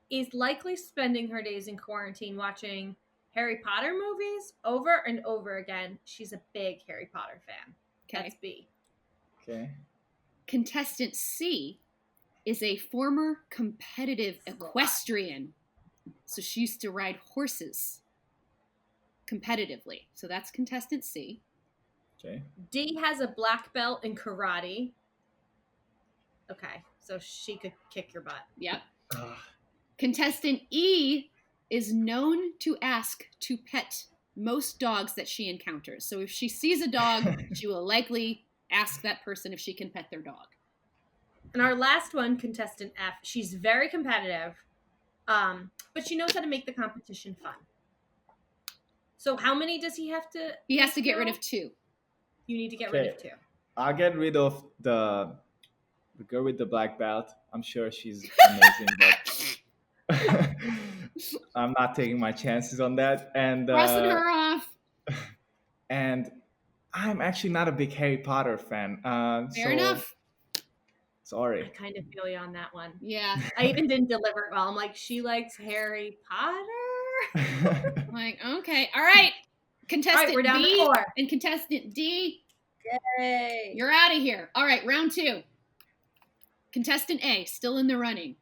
is likely spending her days in quarantine watching Harry Potter movies over and over again. She's a big Harry Potter fan. Okay. That's B. Okay. Contestant C is a former competitive equestrian. So she used to ride horses competitively. So that's contestant C. Okay. D has a black belt in karate. Okay, so she could kick your butt. Yep. Contestant E is known to ask to pet most dogs that she encounters. So if she sees a dog, she will likely ask that person if she can pet their dog. And our last one, contestant F, she's very competitive, but she knows how to make the competition fun. So how many does he have to? He has to get rid of 2. You need to get rid of 2. I'll get rid of the girl with the black belt. I'm sure she's amazing, but I'm not taking my chances on that. And crossing her off. And I'm actually not a big Harry Potter fan. Fair enough. Sorry. I kind of feel you on that one. Yeah. I even didn't deliver it well. I'm like, she likes Harry Potter? I'm like, okay. All right. Contestant we're down B to 4. and contestant D. Yay. You're out of here. All right, round 2. Contestant A, still in the running.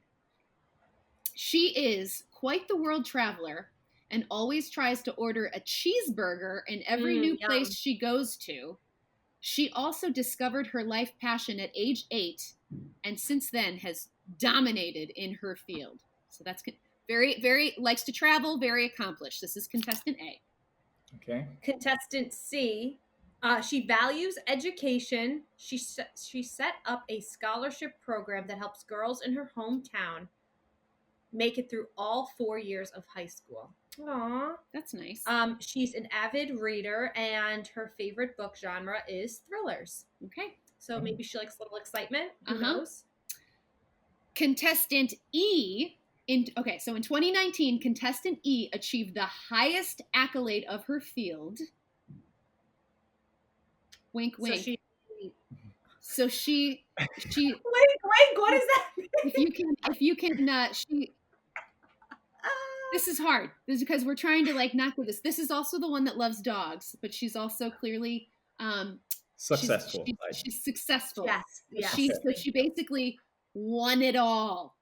She is quite the world traveler and always tries to order a cheeseburger in every new place she goes to. She also discovered her life passion at age 8 and since then has dominated in her field. So that's very, very likes to travel, very accomplished. This is contestant A. Okay. Contestant C, She values education. She set up a scholarship program that helps girls in her hometown make it through all 4 years of high school. Aww. That's nice. She's an avid reader, and her favorite book genre is thrillers. Okay. So maybe she likes a little excitement. Who knows? Contestant E. In 2019, contestant E achieved the highest accolade of her field. Wink, wink. So she. Wink, wink. What is that? If you can, she. This is hard. This is because we're trying to not do this. This is also the one that loves dogs, but she's also clearly successful. She's successful. Yes. She basically won it all.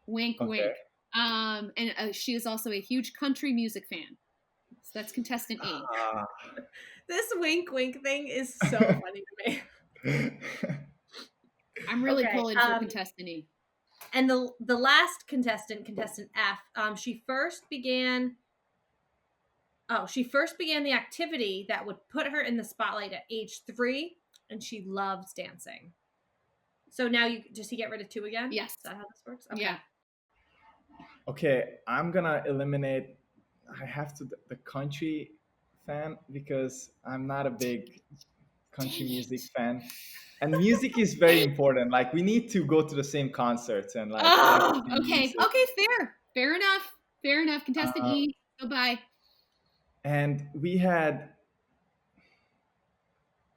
Wink, wink. And she is also a huge country music fan. So that's contestant E. This wink, wink thing is so funny to me. I'm really pulling for contestant E. And the last contestant F, she first began the activity that would put her in the spotlight at age 3, and she loves dancing. So now does he get rid of 2 again? Yes. Is that how this works? Okay. Yeah. Okay, I'm gonna eliminate. I have to the country fan because I'm not a big country music fan, and music is very important. Like we need to go to the same concerts and like. Okay, fair enough. Contestant E, goodbye. And we had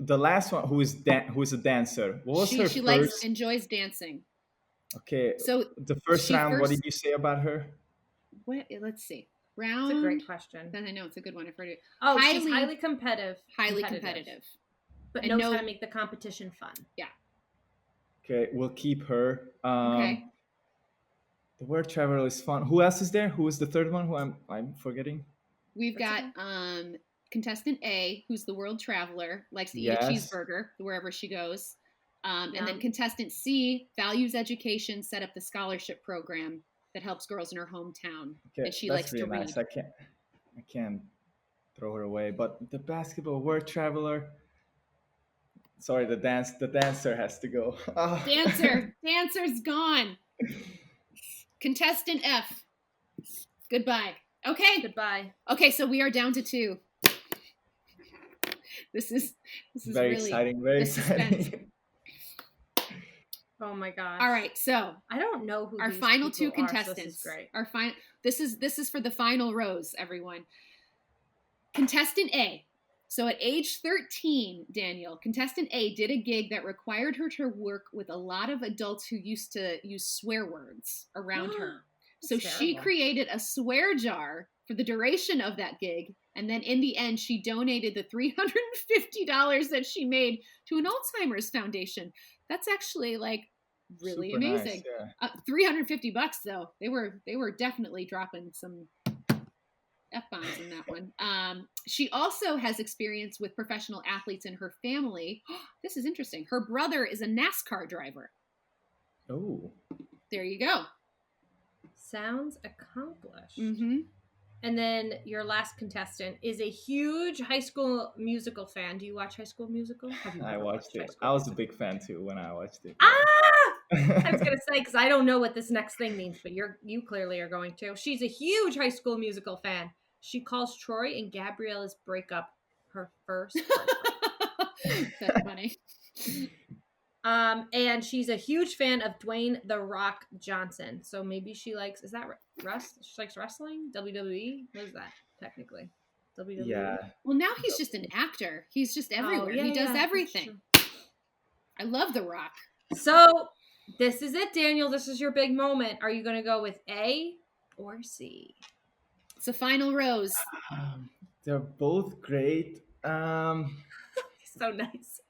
the last one who is a dancer. What was her first? Enjoys dancing. Okay. So the first round, what did you say about her? Let's see. Round. It's a great question. Then I know it's a good one. I've heard it. Oh, she's highly competitive. Highly competitive. But knows how to make the competition fun. Yeah. Okay, we'll keep her. Okay. The word traveler is fun. Who else is there? Who is the third one? Who I'm forgetting? We've got contestant A, who's the world traveler, likes to eat a cheeseburger wherever she goes. And then contestant C values education, set up the scholarship program that helps girls in her hometown. Okay, and she likes to read. Nice. I can't throw her away. But the basketball word traveler. Sorry, the dancer has to go. Dancer's gone. Contestant F. Goodbye. Okay. Goodbye. Okay, so we are down to 2. This is very really exciting. Very exciting. Oh my gosh. All right, so I don't know who our these final 2 people contestants. Are, so this is great. Our final. This is for the final rows, everyone. Contestant A. So at age 13, Daniel, contestant A did a gig that required her to work with a lot of adults who used to use swear words around her. So she created a swear jar for the duration of that gig. And then in the end, she donated the $350 that she made to an Alzheimer's foundation. That's actually really super amazing. Nice, $350 though. They were definitely dropping some F-bombs in that one. She also has experience with professional athletes in her family. This is interesting. Her brother is a NASCAR driver. Oh. There you go. Sounds accomplished. Mm-hmm. And then your last contestant is a huge High School Musical fan. Do you watch High School Musical? I watched it. I was a big fan too when I watched it. I was going to say, because I don't know what this next thing means, but you clearly are going to. She's a huge High School Musical fan. She calls Troy and Gabriella's breakup her first heartbreak. That's funny. And she's a huge fan of Dwayne "The Rock" Johnson. So maybe she likes, is that she likes wrestling? WWE? What is that technically? WWE? Yeah. Well, now he's just an actor. He's just everywhere. He does everything. I love The Rock. So this is it, Daniel. This is your big moment. Are you going to go with A or C? It's the final rose. They're both great. So nice.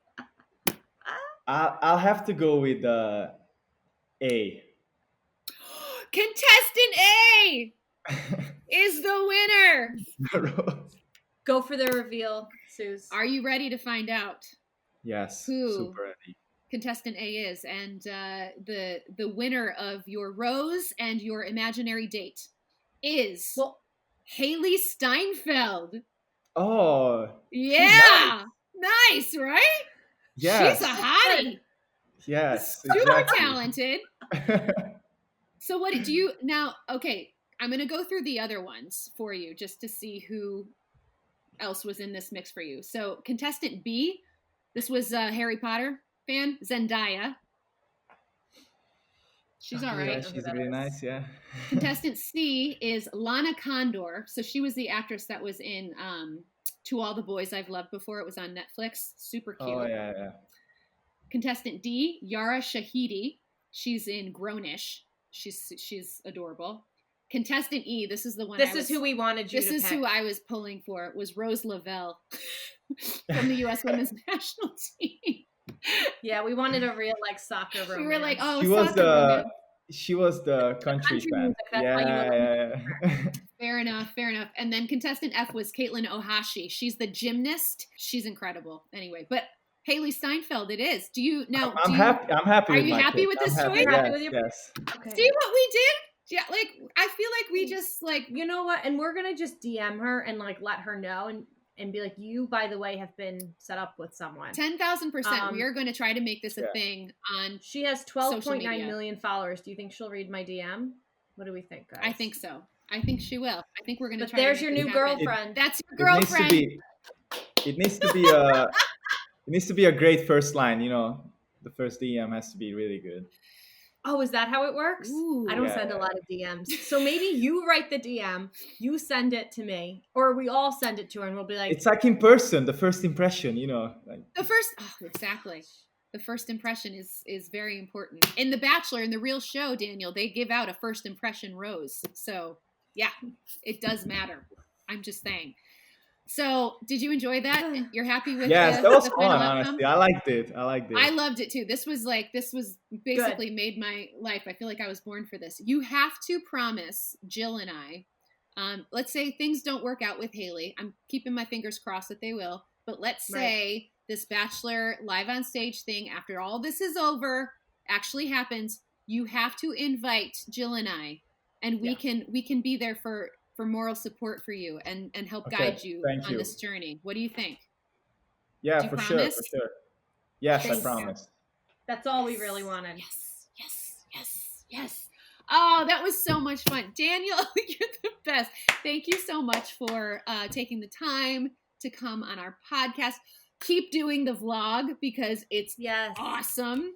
I'll have to go with A. Contestant A is the winner. Go for the reveal, Suze. Are you ready to find out? Yes. Who super ready. Contestant A is, and the winner of your rose and your imaginary date is Hailee Steinfeld. Oh. Yeah. Nice. Nice, right? Yes. She's a hottie. Yes. Super Exactly. talented. So what do you now? Okay, I'm gonna go through the other ones for you just to see who else was in this mix for you. So contestant B, this was a Harry Potter fan, Zendaya. She's all Okay, yeah, right. she's really nice. Yeah. Contestant C is Lana Condor. So she was the actress that was in To All the Boys I've Loved Before. It was on Netflix. Super cute. Oh yeah, yeah. Contestant D, Yara Shahidi. She's in Grownish. She's adorable. Contestant E, this is the one. This is who we wanted you to This is pick. who I was pulling for. Was Rose Lavelle from the U.S. Women's National Team. Yeah, we wanted a real like soccer romance. We were like, oh, She was soccer romance. she was the country country fan. music, that's why you were Yeah. Fair enough. And then contestant F was Caitlin Ohashi. She's the gymnast. She's incredible. Anyway, but Hailee Steinfeld, it is. Do you now? I'm happy. I'm happy. Are with you my happy pick. with I'm this happy. choice? Yes, Happy with your yes. Okay. See what we did? Yeah, like I feel like we just like You know what? And we're gonna just DM her and like let her know and be like, you, by the way, have been set up with someone. 10,000%. We are going to try to make this a thing on. She has Social 12.9 media. million followers. Do you think she'll read my DM? What do we think, guys? I think so. I think she will. I think we're going to But try. there's to your make new this happen. girlfriend. That's your girlfriend. It needs to be a. It needs to be a great first line. You know, the first DM has to be really good. Oh, is that how it works? Ooh. I don't Yeah. send a lot of DMs. So maybe you write the DM, you send it to me, or we all send it to her and we'll be like, It's like in person, the first impression. You know, like The first, exactly. The first impression is very important. In The Bachelor, in the real show, Daniel, they give out a first impression rose. So yeah, it does matter. I'm just saying. So did you enjoy that? You're happy with yes, the, that was the fun. final outcome? Honestly, I liked it. I loved it too. This was basically made my life. I feel like I was born for this. You have to promise Jill and I, let's say things don't work out with Hailee. I'm keeping my fingers crossed that they will. But let's say this Bachelor live on stage thing, after all this is over, actually happens. You have to invite Jill and I, and we can be there for moral support for you and help guide you on this journey. What do you think? Yeah, Do you for promise? sure. Yes, Thank I you. promise. that's all we really wanted. Yes. Oh, that was so much fun. Daniel, you're the best. Thank you so much for taking the time to come on our podcast. Keep doing the vlog because it's awesome.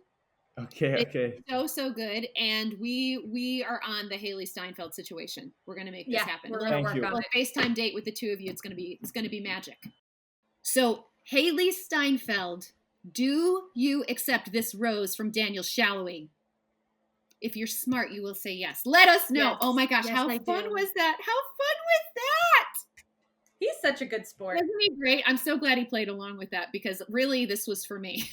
Okay. So good. And we are on the Hailee Steinfeld situation. We're gonna make this happen. We're gonna work on a it. FaceTime date with the two of you. It's gonna be magic. So Hailee Steinfeld, do you accept this rose from Daniel Salloi? If you're smart, you will say yes. Let us know. Yes. Oh my gosh, Yes, how I fun do. was that? How fun was that? He's such a good sport. Wasn't he great? I'm so glad he played along with that because really this was for me.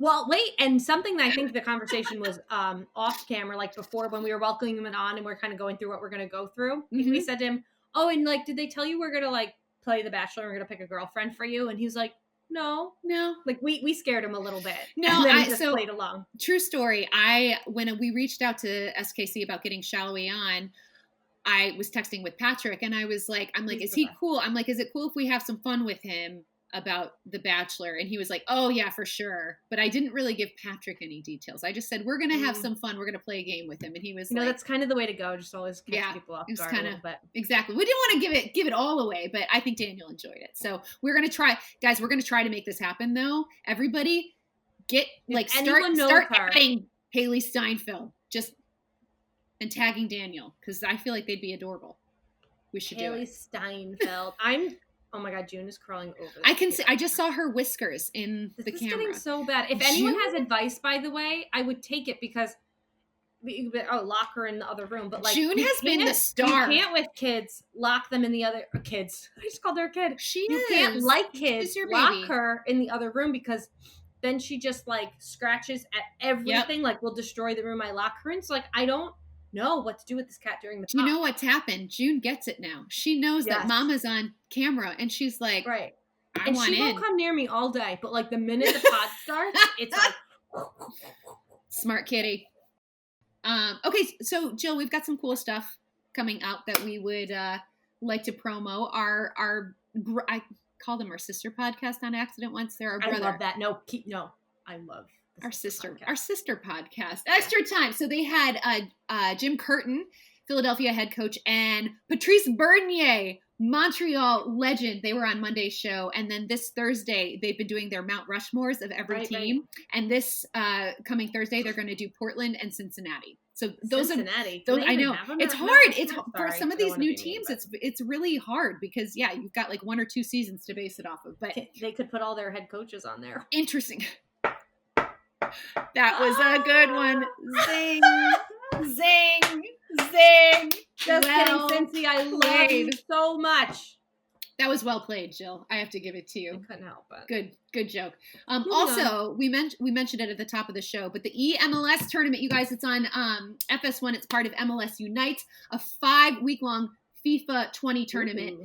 Well, wait, and something that I think the conversation was off camera, like before when we were welcoming him on and we're kind of going through what we're going to go through. Mhm. We said to him, oh, and like, did they tell you we're going to like play The Bachelor and we're going to pick a girlfriend for you? And he was like, no. Like we scared him a little bit. No, and then he just played along. True story. When we reached out to SKC about getting Salloi on, I was texting with Patrick and I'm like, is he cool? I'm like, is it cool if we have some fun with him about The Bachelor? And he was like, oh yeah, for sure. But I didn't really give Patrick any details. I just said, we're going to have some fun. We're going to play a game with him. And he was that's kind of the way to go. Just always catch people off guard a little bit. Exactly. We didn't want to give it all away, but I think Daniel enjoyed it. So we're going to try, guys, we're going to try to make this happen though. Everybody start adding Hailee Steinfeld and tagging Daniel because I feel like they'd be adorable. We should do Hailee it. Steinfeld. Oh my God, June is crawling over. I can see. I just saw her whiskers in the camera. This is getting so bad. If anyone has advice, by the way, I would take it because lock her in the other room. But like June has been the star. You can't with kids lock them in the other kids. I just called her a kid. You is. can't like kids. She's your lock baby. her in the other room because then she just like scratches at everything. Like will destroy the room I lock her in. So like I don't know what to do with this cat during the talk. You know what's happened? June gets it now. She knows that Mama's on camera, and she's like, right. I want in. She won't come near me all day, but like the minute the pod starts, it's like smart kitty. Okay, so Jill, we've got some cool stuff coming out that we would like to promo. call them our sister podcast on accident once. They're our brother. I love that. I love our sister podcast. Extra time. So they had Jim Curtin, Philadelphia head coach, and Patrice Bernier, Montreal legend. They were on Monday's show. And then this Thursday, they've been doing their Mount Rushmores of every team. Right. And this coming Thursday, they're going to do Portland and Cincinnati. So those are those. I know it's hard. It's for some of these new teams. It's really hard because you've got like 1 or 2 seasons to base it off of. But they could put all their head coaches on there. Interesting. That was a good one. Zing, zing, zing. Just kidding, Cincy. I love you so much. That was well played, Jill. I have to give it to you. I couldn't help it. Good joke. Also, we mentioned it at the top of the show, but the EMLS tournament, you guys, it's on FS1. It's part of MLS Unite, a 5-week-long FIFA 20 tournament.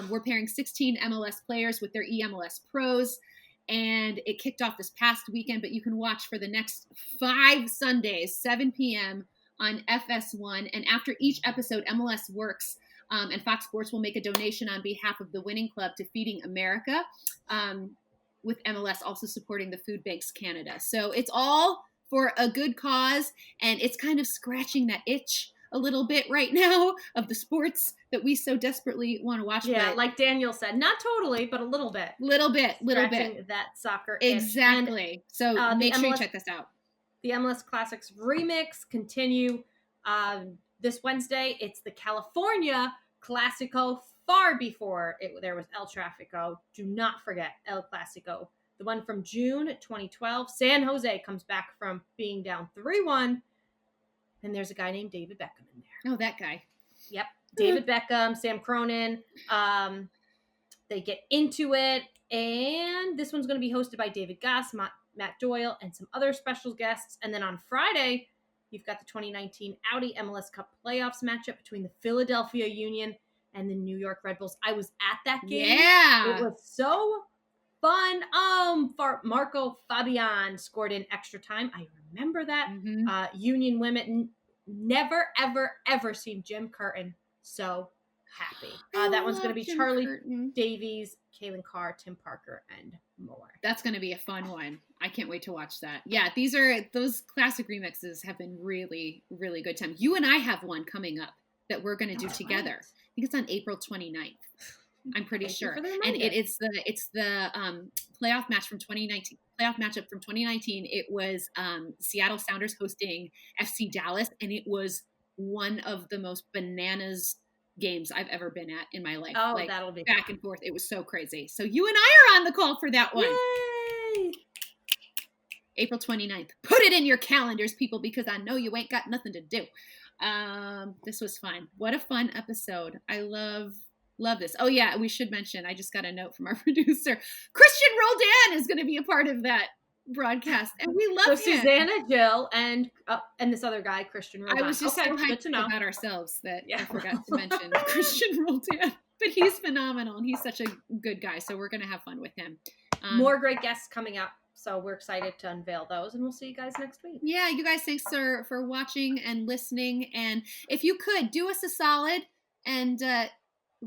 We're pairing 16 MLS players with their EMLS pros, and it kicked off this past weekend, but you can watch for the next 5 Sundays, 7 p.m. on FS1. And after each episode, MLS Works and Fox Sports will make a donation on behalf of the winning club to Feeding America, with MLS also supporting the Food Banks Canada. So it's all for a good cause, and it's kind of scratching that itch a little bit right now of the sports that we so desperately want to watch. Yeah, but like Daniel said, not totally, but a little bit. Little bit. That soccer. Exactly. And, so make sure you check this out. The MLS Classics remix continue this Wednesday. It's the California Classico, far before there was El Tráfico. Do not forget El Clasico. The one from June 2012. San Jose comes back from being down 3-1. And there's a guy named David Beckham in there. Oh, that guy. Yep. David Beckham, Sam Cronin. They get into it. And this one's going to be hosted by David Goss, Matt Doyle, and some other special guests. And then on Friday, you've got the 2019 Audi MLS Cup playoffs matchup between the Philadelphia Union and the New York Red Bulls. I was at that game. Yeah. It was so fun. Marco Fabian scored in extra time. I remember that. Mm-hmm. Union women never, ever, ever seen Jim Curtin so happy. That one's going to be Jim Charlie Curtin. Davies, Kaylin Carr, Tim Parker, and more. That's going to be a fun one. I can't wait to watch that. Yeah, those classic remixes have been really, really good time. You and I have one coming up that we're going to do together. Right. I think it's on April 29th. I'm pretty sure. And it's the playoff match from 2019. Playoff matchup from 2019. It was Seattle Sounders hosting FC Dallas, and it was one of the most bananas games I've ever been at in my life. Oh, that'll be back and forth. It was so crazy. So you and I are on the call for that one. Yay! April 29th. Put it in your calendars, people, because I know you ain't got nothing to do. This was fun. What a fun episode. I love this. Oh yeah, we should mention, I just got a note from our producer. Christian Roldan is going to be a part of that broadcast, and we love him. Susannah, Jill, and this other guy, Christian Roldan. I was just so hyped about ourselves that I forgot to mention Christian Roldan, but he's phenomenal, and he's such a good guy, so we're going to have fun with him. More great guests coming up, so we're excited to unveil those, and we'll see you guys next week. Yeah, you guys, thanks for watching and listening, and if you could, do us a solid and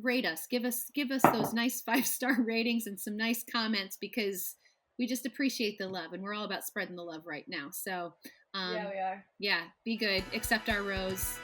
rate us. Give us those nice 5-star ratings and some nice comments, because we just appreciate the love, and we're all about spreading the love right now. So, yeah, we are. Yeah, be good. Accept our rose.